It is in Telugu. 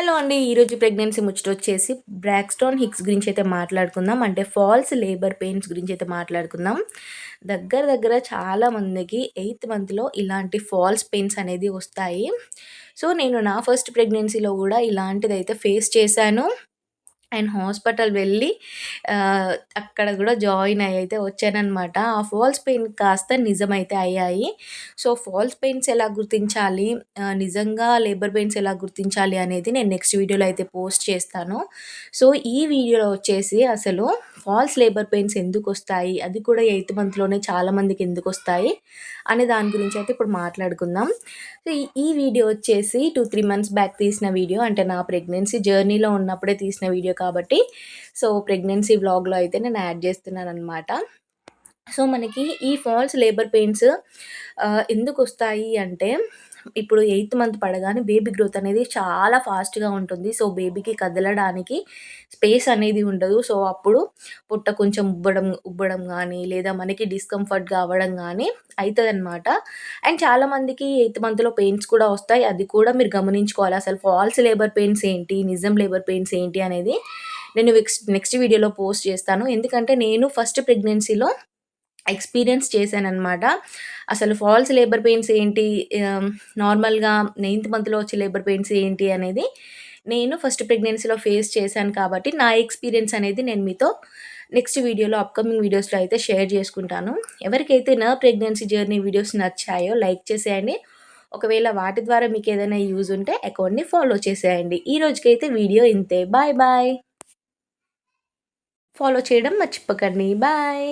హలో అండి. ఈరోజు ప్రెగ్నెన్సీ ముచ్చటొచ్చేసి బ్రాక్స్టోన్ హిక్స్ గురించయితే మాట్లాడుకుందాం. అంటే ఫాల్స్ లేబర్ పెయిన్స్ గురించయితే మాట్లాడుకుందాం. దగ్గర దగ్గర చాలా మందికి 8థ్ మంత్‌లో ఇలాంటి ఫాల్స్ పెయిన్స్ అనేది వస్తాయి. సో, నేను నా ఫస్ట్ ప్రెగ్నెన్సీలో గూడా ఇలాంటిదైతే ఫేస్ చేశాను. అండ్ హాస్పిటల్ వెళ్ళి అక్కడ గూడా జాయిన్ అయ్యి వచ్చాననమాట. ఆ ఫాల్స్ పెయిన్ కాస్త నిజమైతే అయ్యాయి. సో, ఫాల్స్ పెయిన్స్ ఎలా గుర్తించాలి, నిజంగా లేబర్ పెయిన్స్ ఎలా గుర్తించాలి అనేది నేను నెక్స్ట్ వీడియోలో అయితే పోస్ట్ చేస్తాను. సో, ఈ వీడియోలో వచ్చేసి అసలు ఫాల్స్ లేబర్ పెయిన్స్ ఎందుకొస్తాయి, అది కూడా 8థ్ మంత్‌లోనే చాలామందికి ఎందుకొస్తాయి అనే దాని గురించి అయితే ఇప్పుడు మాట్లాడుకుందాం. సో, ఈ వీడియో వచ్చేసి 2, 3 మంత్స్ బ్యాక్ తీసిన వీడియో. అంటే నా ప్రెగ్నెన్సీ జర్నీలో ఉన్నప్పుడే తీసిన వీడియో కాబట్టి సో, ప్రెగ్నెన్సీ వ్లాగ్‌లో అయితే నేను యాడ్ చేస్తున్నాననమాట. సో, మనకి ఈ ఫాల్స్ లేబర్ పెయిన్స్ ఎందుకొస్తాయి అంటే, ఇప్పుడు 8థ్ మంత్ పడగానే బేబీ గ్రోత్ అనేది చాలా ఫాస్ట్‌గా ఉంటుంది. సో, బేబీకి కదలడానికి స్పేస్ అనేది ఉండదు. సో, అప్పుడు పొట్ట కొంచెం ఉబ్బడం ఉబ్బడం గానీ, లేదా మనకి డిస్కంఫర్ట్‌గా అవ్వడం గానీ అయితదనమాట. అండ్ చాలామందికి 8థ్ మంత్‌లో పెయిన్స్ కూడా వస్తాయి. అది కూడా మీరు గమనించుకోవాలి. అసలు ఫాల్స్ లేబర్ పెయిన్స్ ఏంటి, నిజం లేబర్ పెయిన్స్ ఏంటి అనేది నేను నెక్స్ట్ వీడియోలో పోస్ట్ చేస్తాను. ఎందుకంటే నేను ఫస్ట్ ప్రెగ్నెన్సీలో ఎక్స్‌పీరియన్స్ చేశాననమాట. అసలు ఫాల్స్ లేబర్ పెయిన్స్ ఏంటి, నార్మల్‌గా 9థ్ మంత్‌లో వచ్చే లేబర్ పెయిన్స్ ఏంటి అనేది నేను ఫస్ట్ ప్రెగ్నెన్సీలో ఫేస్ చేశాను కాబట్టి, నా ఎక్స్‌పీరియన్స్ అనేది నేను మీతో నెక్స్ట్ వీడియోలో, అప్‌కమింగ్ వీడియోస్‌లో అయితే షేర్ చేసుకుంటాను. ఎవరికైతే నా ప్రెగ్నెన్సీ జర్నీ వీడియోస్ నచ్చాయో లైక్ చేసేయండి. ఒకవేళ వాటి ద్వారా మీకేదైనా యూజ్ ఉంటే అకౌంట్‌ని ఫాలో చేసేయండి. ఈ రోజుకైతే వీడియో ఇంతే. Bye bye. ఫాలో చేయడం మర్చిపోకండి. బాయ్.